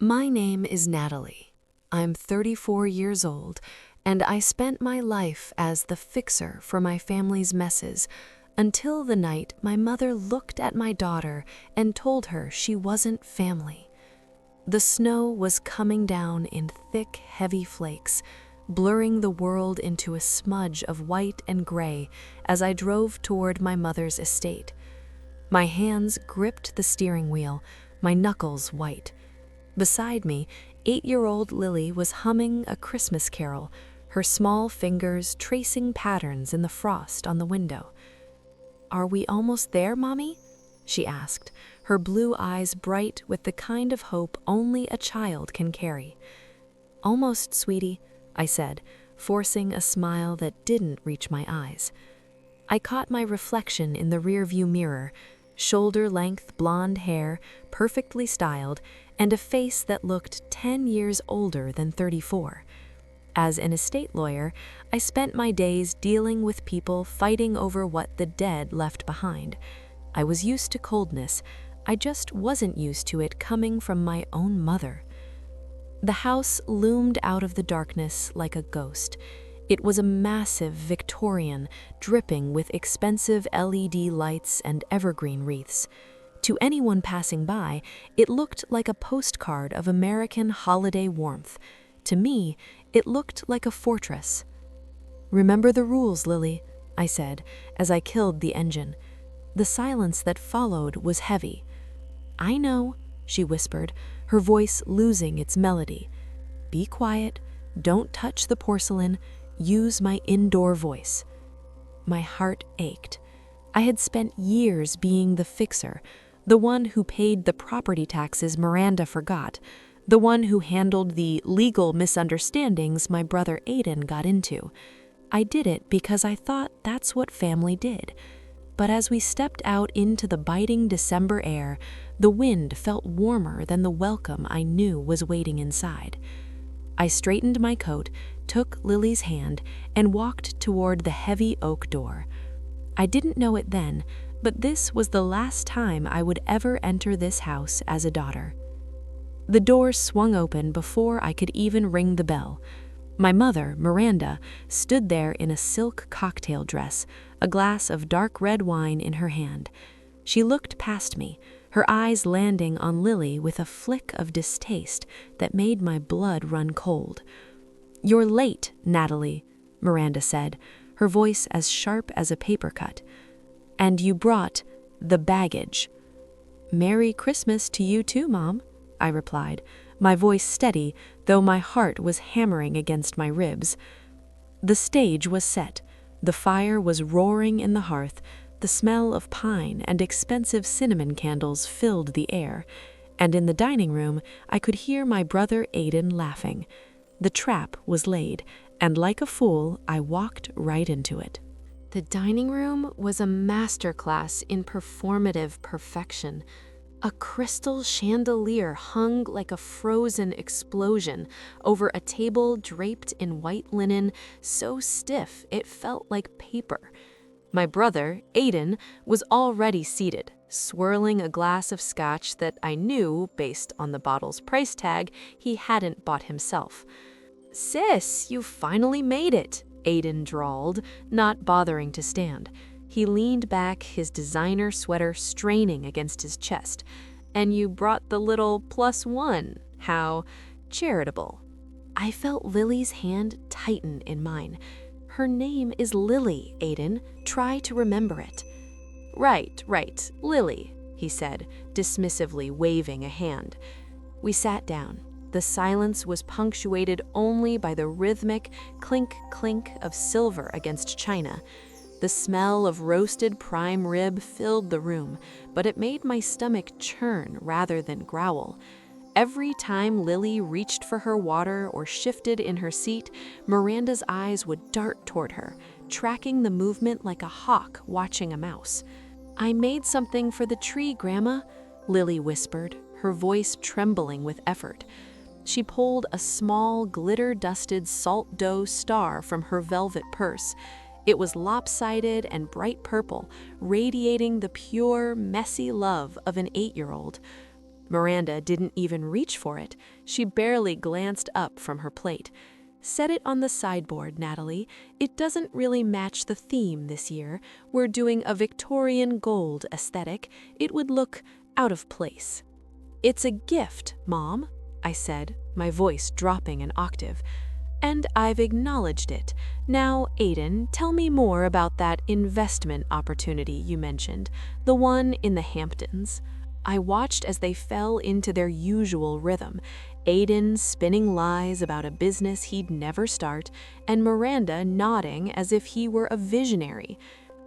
My name is Natalie. I'm 34 years old, and I spent my life as the fixer for my family's messes until the night my mother looked at my daughter and told her she wasn't family. The snow was coming down in thick, heavy flakes, blurring the world into a smudge of white and gray as I drove toward my mother's estate. My hands gripped the steering wheel, my knuckles white. Beside me, 8-year-old Lily was humming a Christmas carol, her small fingers tracing patterns in the frost on the window. "Are we almost there, Mommy?" she asked, her blue eyes bright with the kind of hope only a child can carry. "Almost, sweetie," I said, forcing a smile that didn't reach my eyes. I caught my reflection in the rearview mirror, shoulder-length blonde hair, perfectly styled, and a face that looked 10 years older than 34. As an estate lawyer, I spent my days dealing with people fighting over what the dead left behind. I was used to coldness. I just wasn't used to it coming from my own mother. The house loomed out of the darkness like a ghost. It was a massive Victorian, dripping with expensive LED lights and evergreen wreaths. To anyone passing by, it looked like a postcard of American holiday warmth. To me, it looked like a fortress. "Remember the rules, Lily," I said, as I killed the engine. The silence that followed was heavy. "I know," she whispered, her voice losing its melody. "Be quiet, don't touch the porcelain, use my indoor voice." My heart ached. I had spent years being the fixer, the one who paid the property taxes Miranda forgot, the one who handled the legal misunderstandings my brother Aiden got into. I did it because I thought that's what family did. But as we stepped out into the biting December air, the wind felt warmer than the welcome I knew was waiting inside. I straightened my coat, took Lily's hand, and walked toward the heavy oak door. I didn't know it then, but this was the last time I would ever enter this house as a daughter. The door swung open before I could even ring the bell. My mother, Miranda, stood there in a silk cocktail dress, a glass of dark red wine in her hand. She looked past me, her eyes landing on Lily with a flick of distaste that made my blood run cold. "You're late, Natalie," Miranda said, her voice as sharp as a paper cut. "And you brought the baggage." "Merry Christmas to you too, Mom," I replied, my voice steady, though my heart was hammering against my ribs. The stage was set. The fire was roaring in the hearth. The smell of pine and expensive cinnamon candles filled the air, and in the dining room I could hear my brother Aiden laughing. The trap was laid, and like a fool, I walked right into it. The dining room was a masterclass in performative perfection. A crystal chandelier hung like a frozen explosion over a table draped in white linen, so stiff it felt like paper. My brother, Aiden, was already seated, swirling a glass of scotch that I knew, based on the bottle's price tag, he hadn't bought himself. "Sis, you finally made it," Aiden drawled, not bothering to stand. He leaned back, his designer sweater straining against his chest. "And you brought the little +1. How charitable." I felt Lily's hand tighten in mine. "Her name is Lily, Aiden. Try to remember it." Right, Lily," he said, dismissively waving a hand. We sat down. The silence was punctuated only by the rhythmic clink-clink of silver against china. The smell of roasted prime rib filled the room, but it made my stomach churn rather than growl. Every time Lily reached for her water or shifted in her seat, Miranda's eyes would dart toward her, tracking the movement like a hawk watching a mouse. "I made something for the tree, Grandma," Lily whispered, her voice trembling with effort. She pulled a small, glitter-dusted salt dough star from her velvet purse. It was lopsided and bright purple, radiating the pure, messy love of an 8-year-old. Miranda didn't even reach for it. She barely glanced up from her plate. Set it on the sideboard, Natalie. It doesn't really match the theme this year. We're doing a Victorian gold aesthetic. It would look out of place. It's a gift, Mom, I said, my voice dropping an octave. And I've acknowledged it. Now, Aiden, tell me more about that investment opportunity you mentioned, the one in the Hamptons. I watched as they fell into their usual rhythm, Aiden spinning lies about a business he'd never start, and Miranda nodding as if he were a visionary.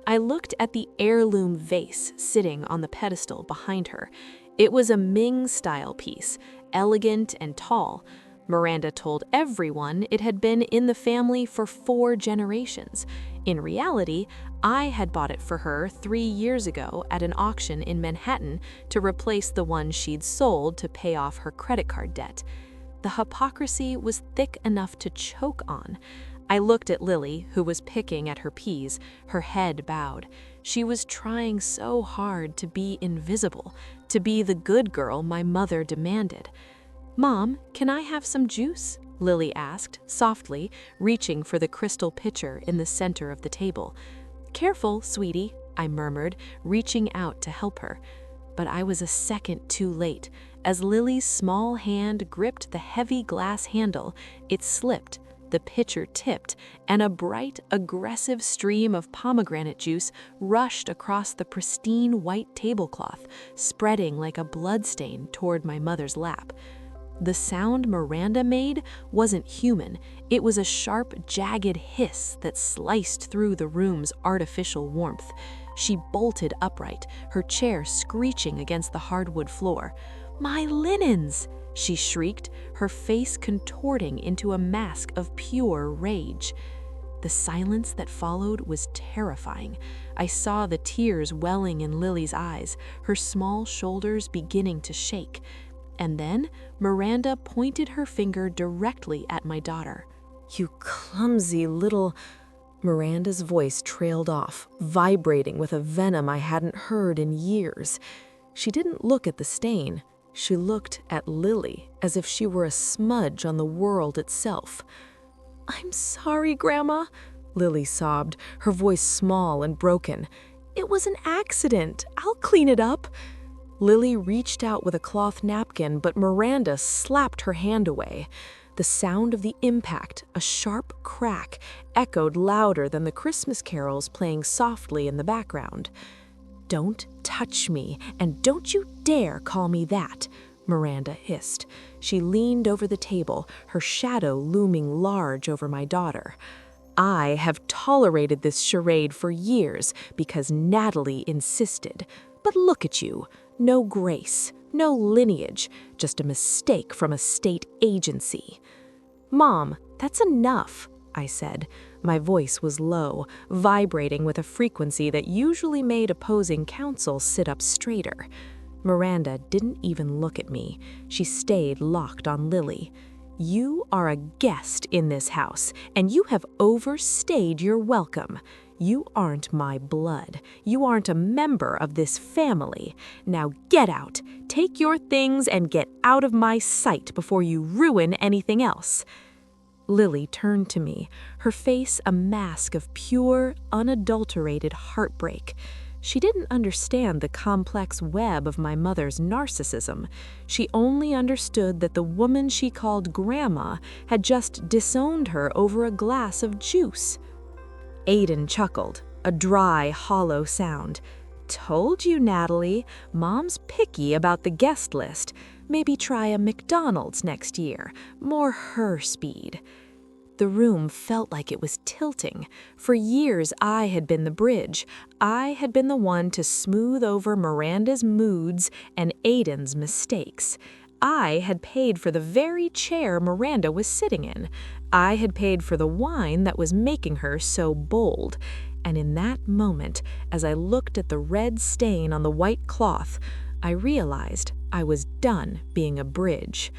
I looked at the heirloom vase sitting on the pedestal behind her. It was a Ming-style piece, elegant and tall. Miranda told everyone it had been in the family for 4 generations. In reality, I had bought it for her 3 years ago at an auction in Manhattan to replace the one she'd sold to pay off her credit card debt. The hypocrisy was thick enough to choke on. I looked at Lily, who was picking at her peas, her head bowed. She was trying so hard to be invisible, to be the good girl my mother demanded. "Mom, can I have some juice?" Lily asked, softly, reaching for the crystal pitcher in the center of the table. "Careful, sweetie," I murmured, reaching out to help her. But I was a second too late. As Lily's small hand gripped the heavy glass handle, it slipped, the pitcher tipped, and a bright, aggressive stream of pomegranate juice rushed across the pristine white tablecloth, spreading like a bloodstain toward my mother's lap. The sound Miranda made wasn't human. It was a sharp, jagged hiss that sliced through the room's artificial warmth. She bolted upright, her chair screeching against the hardwood floor. "My linens!" she shrieked, her face contorting into a mask of pure rage. The silence that followed was terrifying. I saw the tears welling in Lily's eyes, her small shoulders beginning to shake. And then Miranda pointed her finger directly at my daughter. "You clumsy little—" Miranda's voice trailed off, vibrating with a venom I hadn't heard in years. She didn't look at the stain. She looked at Lily as if she were a smudge on the world itself. "I'm sorry, Grandma," Lily sobbed, her voice small and broken. "It was an accident. I'll clean it up." Lily reached out with a cloth napkin, but Miranda slapped her hand away. The sound of the impact, a sharp crack, echoed louder than the Christmas carols playing softly in the background. "Don't touch me, and don't you dare call me that," Miranda hissed. She leaned over the table, her shadow looming large over my daughter. "I have tolerated this charade for years because Natalie insisted. But look at you. No grace, no lineage, just a mistake from a state agency." "Mom, that's enough," I said. My voice was low, vibrating with a frequency that usually made opposing counsel sit up straighter. Miranda didn't even look at me. She stayed locked on Lily. "You are a guest in this house, and you have overstayed your welcome. You aren't my blood. You aren't a member of this family. Now get out. Take your things and get out of my sight before you ruin anything else." Lily turned to me, her face a mask of pure, unadulterated heartbreak. She didn't understand the complex web of my mother's narcissism. She only understood that the woman she called Grandma had just disowned her over a glass of juice. Aiden chuckled, a dry, hollow sound. "Told you, Natalie. Mom's picky about the guest list. Maybe try a McDonald's next year. More her speed." The room felt like it was tilting. For years, I had been the bridge. I had been the one to smooth over Miranda's moods and Aiden's mistakes. I had paid for the very chair Miranda was sitting in. I had paid for the wine that was making her so bold. And in that moment, as I looked at the red stain on the white cloth, I realized I was done being a bridge.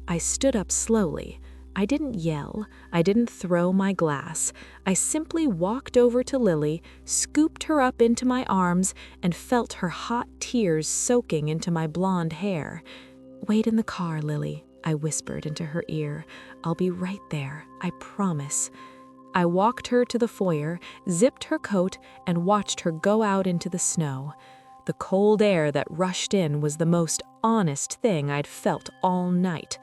I stood up slowly, I didn't yell, I didn't throw my glass. I simply walked over to Lily, scooped her up into my arms, and felt her hot tears soaking into my blonde hair. "Wait in the car, Lily," I whispered into her ear. "I'll be right there, I promise." I walked her to the foyer, zipped her coat, and watched her go out into the snow. The cold air that rushed in was the most honest thing I'd felt all night.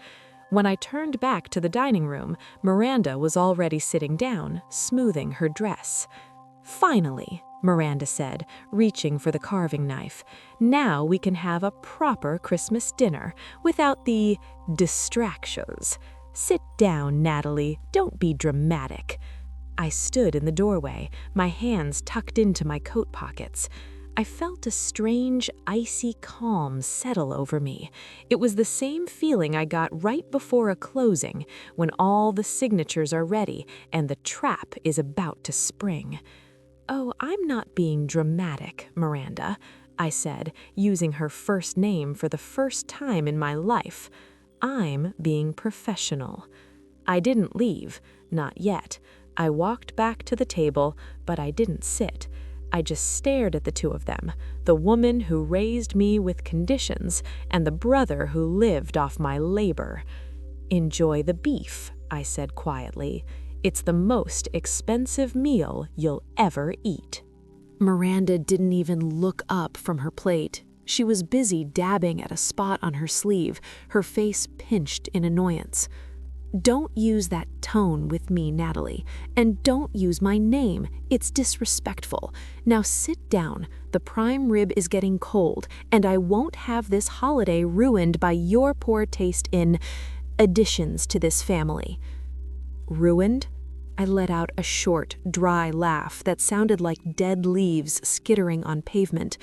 When I turned back to the dining room, Miranda was already sitting down, smoothing her dress. "Finally," Miranda said, reaching for the carving knife. "Now we can have a proper Christmas dinner without the distractions. Sit down, Natalie. Don't be dramatic." I stood in the doorway, my hands tucked into my coat pockets. I felt a strange, icy calm settle over me. It was the same feeling I got right before a closing, when all the signatures are ready and the trap is about to spring. "Oh, I'm not being dramatic, Miranda," I said, using her first name for the first time in my life. "I'm being professional." I didn't leave, not yet. I walked back to the table, but I didn't sit. I just stared at the two of them, the woman who raised me with conditions and the brother who lived off my labor. "Enjoy the beef," I said quietly. "It's the most expensive meal you'll ever eat." Miranda didn't even look up from her plate. She was busy dabbing at a spot on her sleeve, her face pinched in annoyance. "Don't use that tone with me, Natalie, and don't use my name. It's disrespectful. Now sit down. The prime rib is getting cold, and I won't have this holiday ruined by your poor taste in additions to this family." "Ruined?" I let out a short, dry laugh that sounded like dead leaves skittering on pavement.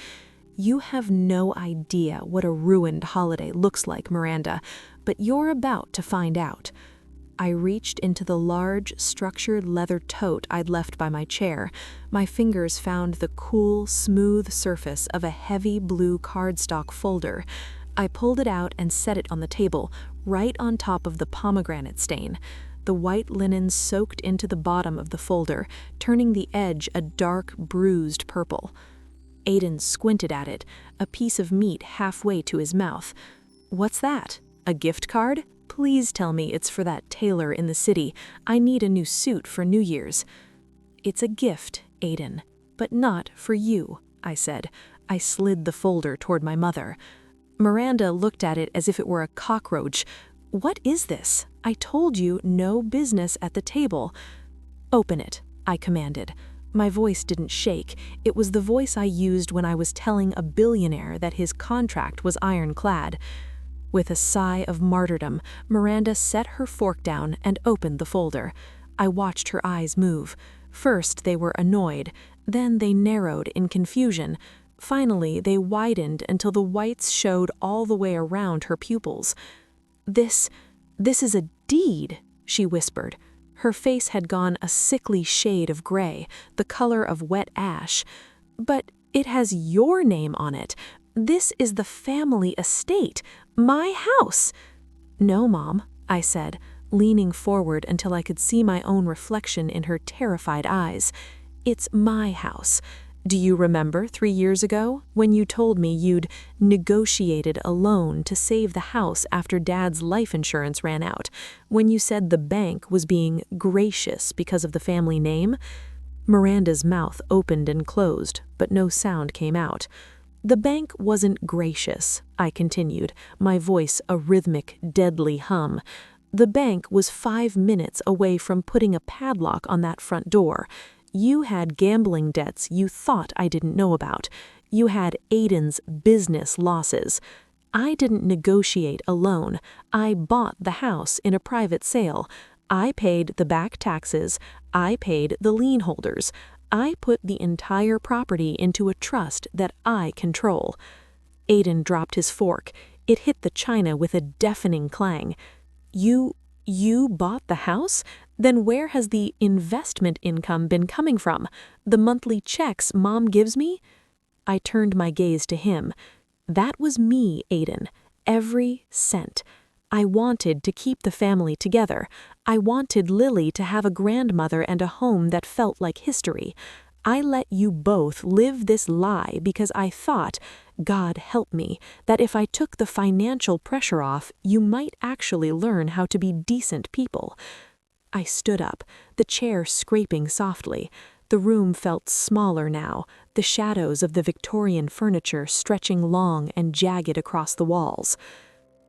"You have no idea what a ruined holiday looks like, Miranda, but you're about to find out." I reached into the large, structured leather tote I'd left by my chair. My fingers found the cool, smooth surface of a heavy blue cardstock folder. I pulled it out and set it on the table, right on top of the pomegranate stain. The white linen soaked into the bottom of the folder, turning the edge a dark, bruised purple. Aiden squinted at it, a piece of meat halfway to his mouth. "What's that? A gift card? Please tell me it's for that tailor in the city. I need a new suit for New Year's." "It's a gift, Aiden, but not for you," I said. I slid the folder toward my mother. Miranda looked at it as if it were a cockroach. "What is this? I told you no business at the table." "Open it," I commanded. My voice didn't shake. It was the voice I used when I was telling a billionaire that his contract was ironclad. With a sigh of martyrdom, Miranda set her fork down and opened the folder. I watched her eyes move. First they were annoyed, then they narrowed in confusion. Finally they widened until the whites showed all the way around her pupils. This is a deed," she whispered. Her face had gone a sickly shade of gray, the color of wet ash. "But it has your name on it. This is the family estate, my house." "No, Mom," I said, leaning forward until I could see my own reflection in her terrified eyes. "It's my house. Do you remember 3 years ago when you told me you'd negotiated a loan to save the house after Dad's life insurance ran out, when you said the bank was being gracious because of the family name?" Miranda's mouth opened and closed, but no sound came out. "The bank wasn't gracious," I continued, my voice a rhythmic, deadly hum. "The bank was 5 minutes away from putting a padlock on that front door. You had gambling debts you thought I didn't know about. You had Aiden's business losses. I didn't negotiate a loan. I bought the house in a private sale. I paid the back taxes. I paid the lien holders. I put the entire property into a trust that I control." Aiden dropped his fork. It hit the china with a deafening clang. You bought the house? Then where has the investment income been coming from? The monthly checks Mom gives me?" I turned my gaze to him. "That was me, Aiden. Every cent. I wanted to keep the family together. I wanted Lily to have a grandmother and a home that felt like history. I let you both live this lie because I thought, God help me, that if I took the financial pressure off, you might actually learn how to be decent people. I stood up, the chair scraping softly. The room felt smaller now, the shadows of the Victorian furniture stretching long and jagged across the walls.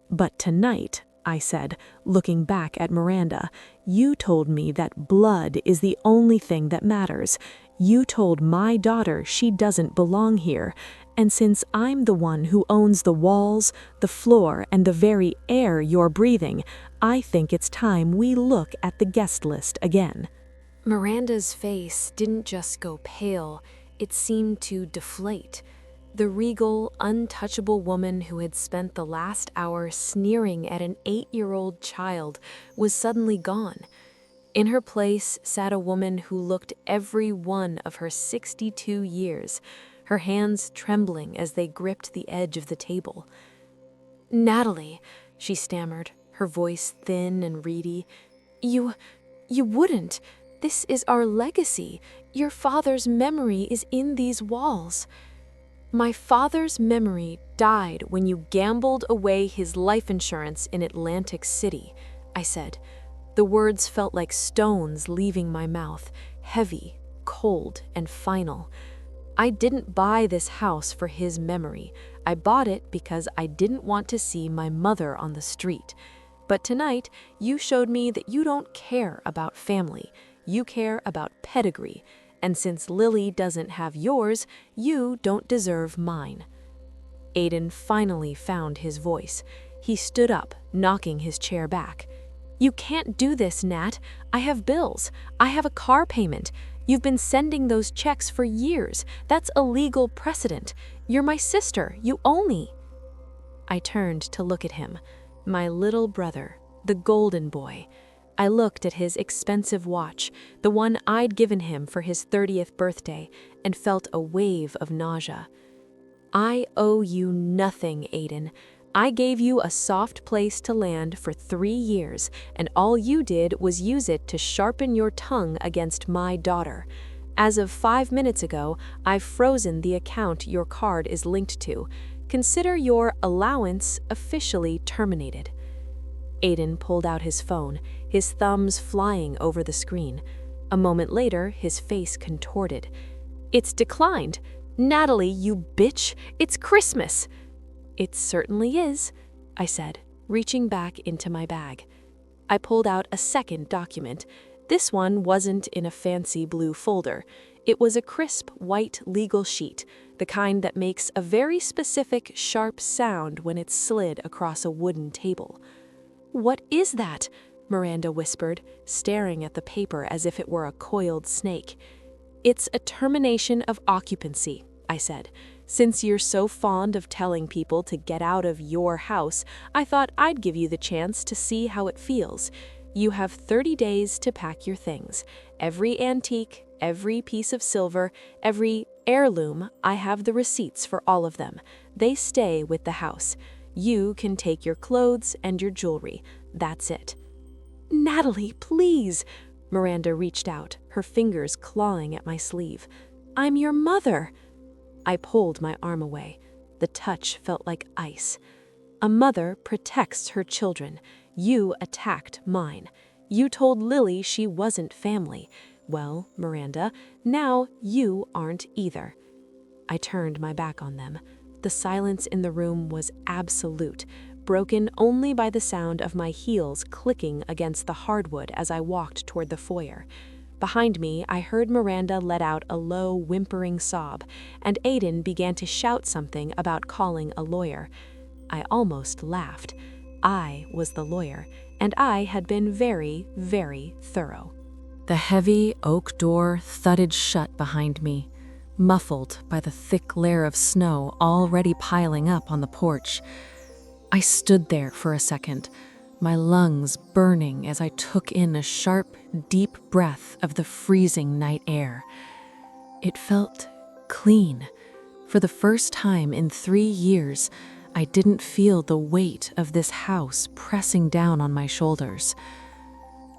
But tonight, I said, looking back at Miranda, you told me that blood is the only thing that matters. You told my daughter she doesn't belong here, and since I'm the one who owns the walls, the floor, and the very air you're breathing, I think it's time we look at the guest list again. Miranda's face didn't just go pale, it seemed to deflate. The regal, untouchable woman who had spent the last hour sneering at an 8-year-old child was suddenly gone. In her place sat a woman who looked every one of her 62 years, her hands trembling as they gripped the edge of the table. "Natalie," she stammered, her voice thin and reedy, You wouldn't. This is our legacy. Your father's memory is in these walls." "My father's memory died when you gambled away his life insurance in Atlantic City," I said. The words felt like stones leaving my mouth, heavy, cold, and final. I didn't buy this house for his memory. I bought it because I didn't want to see my mother on the street. But tonight, you showed me that you don't care about family. You care about pedigree. And since Lily doesn't have yours, you don't deserve mine. Aiden finally found his voice. He stood up, knocking his chair back. "You can't do this, Nat. I have bills. I have a car payment. You've been sending those checks for years. That's a legal precedent. You're my sister. You owe me." I turned to look at him. My little brother, the golden boy. I looked at his expensive watch, the one I'd given him for his 30th birthday, and felt a wave of nausea. "I owe you nothing, Aiden. I gave you a soft place to land for 3 years, and all you did was use it to sharpen your tongue against my daughter. As of 5 minutes ago, I've frozen the account your card is linked to. Consider your allowance officially terminated." Aiden pulled out his phone, his thumbs flying over the screen. A moment later, his face contorted. "It's declined. Natalie, you bitch, it's Christmas." "It certainly is," I said, reaching back into my bag. I pulled out a second document. This one wasn't in a fancy blue folder. It was a crisp white legal sheet, the kind that makes a very specific sharp sound when it's slid across a wooden table. "What is that?" Miranda whispered, staring at the paper as if it were a coiled snake. "It's a termination of occupancy," I said. "Since you're so fond of telling people to get out of your house, I thought I'd give you the chance to see how it feels. You have 30 days to pack your things. Every antique, every piece of silver, every heirloom, I have the receipts for all of them. They stay with the house. You can take your clothes and your jewelry. That's it." "Natalie, please!" Miranda reached out, her fingers clawing at my sleeve. "I'm your mother." I pulled my arm away. The touch felt like ice. "A mother protects her children. You attacked mine. You told Lily she wasn't family. Well, Miranda, now you aren't either." I turned my back on them. The silence in the room was absolute, broken only by the sound of my heels clicking against the hardwood as I walked toward the foyer. Behind me, I heard Miranda let out a low, whimpering sob, and Aiden began to shout something about calling a lawyer. I almost laughed. I was the lawyer, and I had been very, very thorough. The heavy oak door thudded shut behind me, muffled by the thick layer of snow already piling up on the porch. I stood there for a second, my lungs burning as I took in a sharp, deep breath of the freezing night air. It felt clean. For the first time in 3 years, I didn't feel the weight of this house pressing down on my shoulders.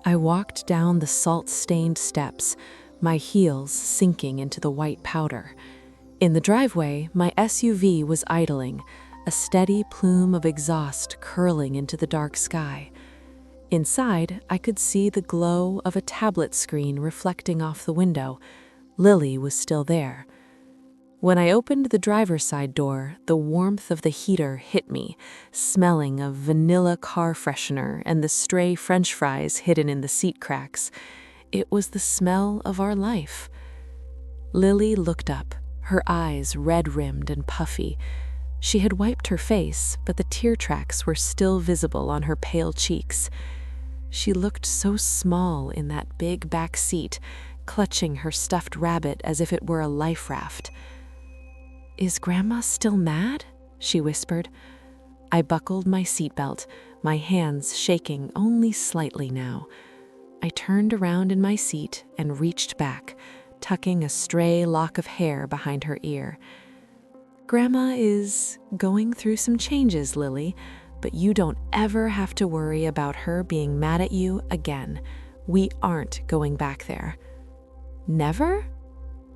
I walked down the salt-stained steps, my heels sinking into the white powder. In the driveway, my SUV was idling, a steady plume of exhaust curling into the dark sky. Inside, I could see the glow of a tablet screen reflecting off the window. Lily was still there. When I opened the driver's side door, the warmth of the heater hit me, smelling of vanilla car freshener and the stray French fries hidden in the seat cracks. It was the smell of our life. Lily looked up, her eyes red-rimmed and puffy. She had wiped her face, but the tear tracks were still visible on her pale cheeks. She looked so small in that big back seat, clutching her stuffed rabbit as if it were a life raft. "Is Grandma still mad?" she whispered. I buckled my seatbelt, my hands shaking only slightly now. I turned around in my seat and reached back, tucking a stray lock of hair behind her ear. "Grandma is going through some changes, Lily, but you don't ever have to worry about her being mad at you again. We aren't going back there." "Never?"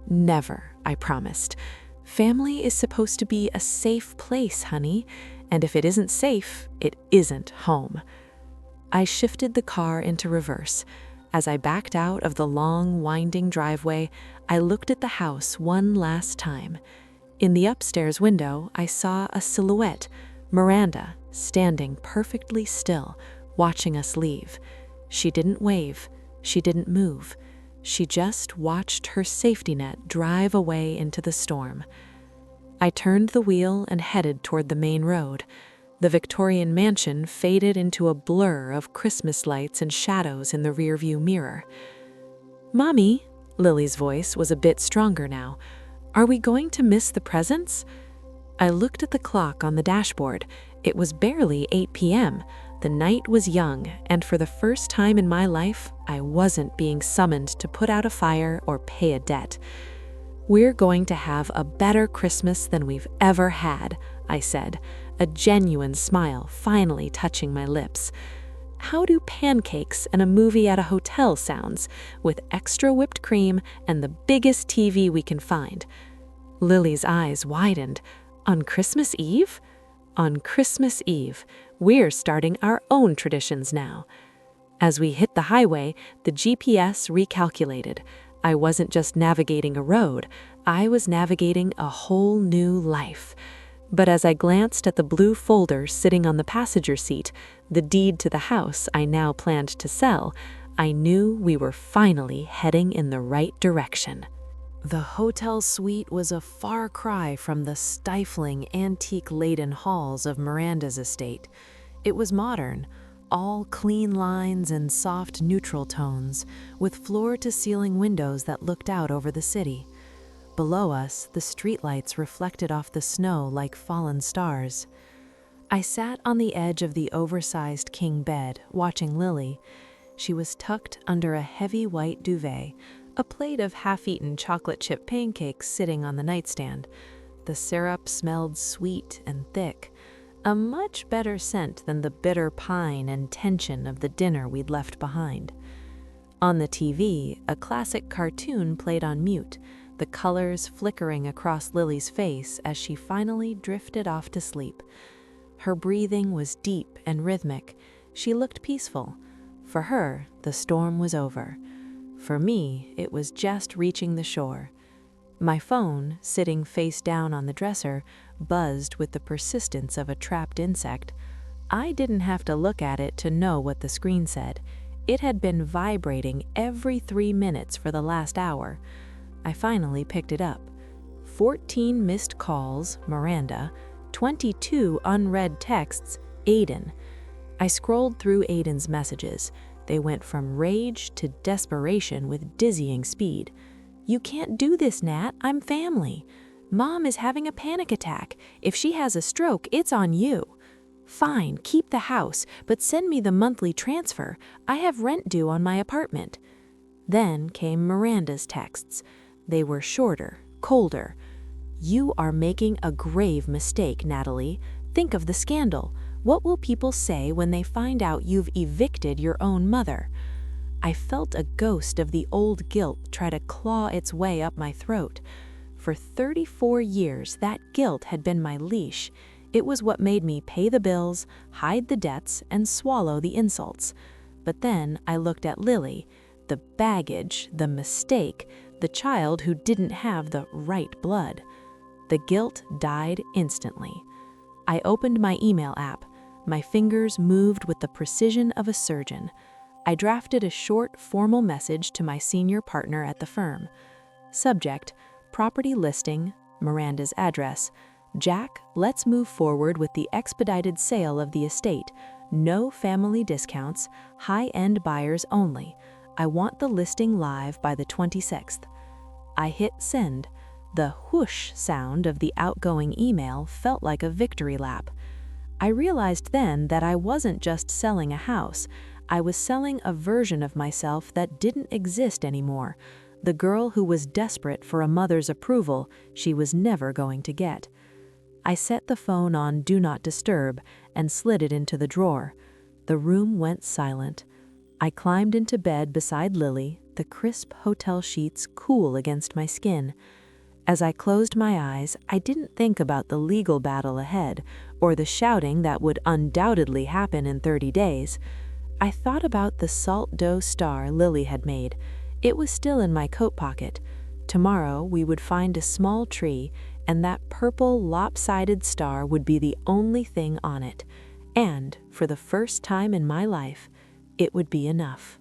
"Never," I promised. "Family is supposed to be a safe place, honey, and if it isn't safe, it isn't home." I shifted the car into reverse. As I backed out of the long, winding driveway, I looked at the house one last time. In the upstairs window, I saw a silhouette, Miranda, standing perfectly still, watching us leave. She didn't wave. She didn't move. She just watched her safety net drive away into the storm. I turned the wheel and headed toward the main road. The Victorian mansion faded into a blur of Christmas lights and shadows in the rearview mirror. "Mommy," Lily's voice was a bit stronger now, "are we going to miss the presents?" I looked at the clock on the dashboard. It was barely 8 p.m. The night was young, and for the first time in my life, I wasn't being summoned to put out a fire or pay a debt. "We're going to have a better Christmas than we've ever had," I said, a genuine smile finally touching my lips. How do pancakes and a movie at a hotel sounds, with extra whipped cream and the biggest TV we can find? Lily's eyes widened. "On Christmas Eve?" "On Christmas Eve. We're starting our own traditions now." As we hit the highway, the GPS recalculated. I wasn't just navigating a road, I was navigating a whole new life. But as I glanced at the blue folder sitting on the passenger seat, the deed to the house I now planned to sell, I knew we were finally heading in the right direction. The hotel suite was a far cry from the stifling, antique-laden halls of Miranda's estate. It was modern, all clean lines and soft neutral tones, with floor-to-ceiling windows that looked out over the city. Below us, the streetlights reflected off the snow like fallen stars. I sat on the edge of the oversized king bed, watching Lily. She was tucked under a heavy white duvet, a plate of half-eaten chocolate chip pancakes sitting on the nightstand. The syrup smelled sweet and thick, a much better scent than the bitter pine and tension of the dinner we'd left behind. On the TV, a classic cartoon played on mute, the colors flickering across Lily's face as she finally drifted off to sleep. Her breathing was deep and rhythmic. She looked peaceful. For her, the storm was over. For me, it was just reaching the shore. My phone, sitting face down on the dresser, buzzed with the persistence of a trapped insect. I didn't have to look at it to know what the screen said. It had been vibrating every 3 minutes for the last hour. I finally picked it up. 14 missed calls, Miranda. 22 unread texts, Aiden. I scrolled through Aiden's messages. They went from rage to desperation with dizzying speed. "You can't do this, Nat. I'm family. Mom is having a panic attack. If she has a stroke, it's on you. Fine, keep the house, but send me the monthly transfer. I have rent due on my apartment." Then came Miranda's texts. They were shorter, colder. "You are making a grave mistake, Natalie. Think of the scandal. What will people say when they find out you've evicted your own mother? I felt a ghost of the old guilt try to claw its way up my throat. For 34 years, that guilt had been my leash. It was what made me pay the bills, hide the debts, and swallow the insults. But then I looked at Lily, the baggage, the mistake, the child who didn't have the right blood. The guilt died instantly. I opened my email app. My fingers moved with the precision of a surgeon. I drafted a short, formal message to my senior partner at the firm. Subject: property listing, Miranda's address. Jack, let's move forward with the expedited sale of the estate. No family discounts, high-end buyers only. I want the listing live by the 26th. I hit send. The whoosh sound of the outgoing email felt like a victory lap. I realized then that I wasn't just selling a house. I was selling a version of myself that didn't exist anymore. The girl who was desperate for a mother's approval she was never going to get. I set the phone on Do Not Disturb and slid it into the drawer. The room went silent. I climbed into bed beside Lily, the crisp hotel sheets cool against my skin. As I closed my eyes, I didn't think about the legal battle ahead or the shouting that would undoubtedly happen in 30 days. I thought about the salt dough star Lily had made. It was still in my coat pocket. Tomorrow we would find a small tree, and that purple lopsided star would be the only thing on it. And, for the first time in my life, it would be enough.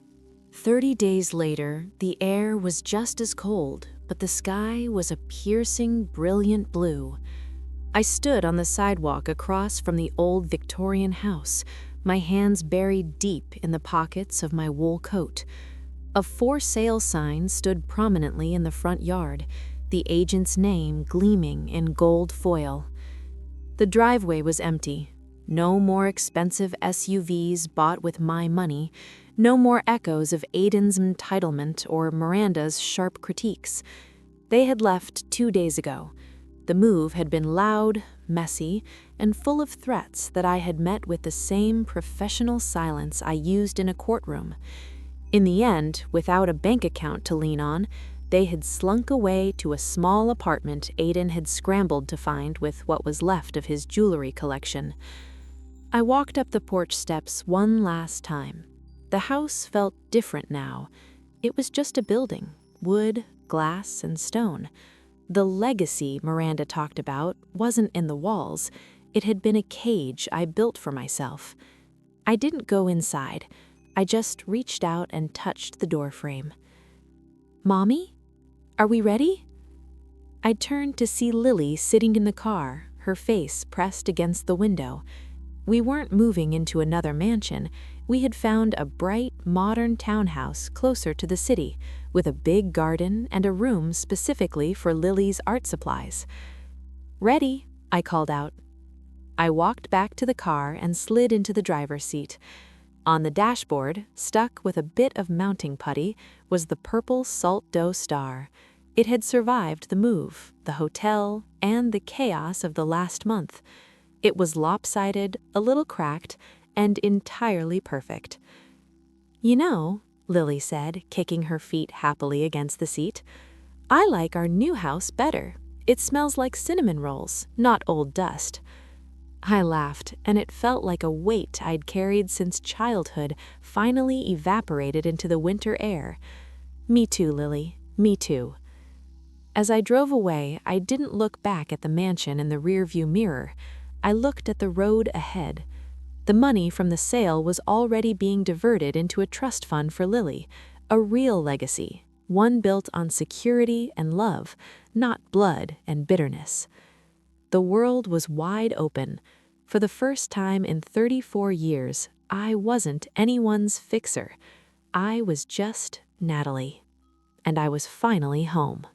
30 days later, the air was just as cold, but the sky was a piercing, brilliant blue. I stood on the sidewalk across from the old Victorian house, my hands buried deep in the pockets of my wool coat. A for sale sign stood prominently in the front yard, the agent's name gleaming in gold foil. The driveway was empty. No more expensive SUVs bought with my money, no more echoes of Aiden's entitlement or Miranda's sharp critiques. They had left 2 days ago. The move had been loud, messy, and full of threats that I had met with the same professional silence I used in a courtroom. In the end, without a bank account to lean on, they had slunk away to a small apartment Aiden had scrambled to find with what was left of his jewelry collection. I walked up the porch steps one last time. The house felt different now. It was just a building, wood, glass, and stone. The legacy Miranda talked about wasn't in the walls. It had been a cage I built for myself. I didn't go inside. I just reached out and touched the doorframe. "Mommy? Are we ready?" I turned to see Lily sitting in the car, her face pressed against the window. We weren't moving into another mansion. We had found a bright, modern townhouse closer to the city, with a big garden and a room specifically for Lily's art supplies. "Ready," I called out. I walked back to the car and slid into the driver's seat. On the dashboard, stuck with a bit of mounting putty, was the purple salt dough star. It had survived the move, the hotel, and the chaos of the last month. It was lopsided, a little cracked, and entirely perfect. "You know," Lily said, kicking her feet happily against the seat, "I like our new house better. It smells like cinnamon rolls, not old dust." I laughed, and it felt like a weight I'd carried since childhood finally evaporated into the winter air. "Me too, Lily, me too." As I drove away, I didn't look back at the mansion in the rearview mirror. I looked at the road ahead. The money from the sale was already being diverted into a trust fund for Lily, a real legacy, one built on security and love, not blood and bitterness. The world was wide open. For the first time in 34 years, I wasn't anyone's fixer. I was just Natalie. And I was finally home.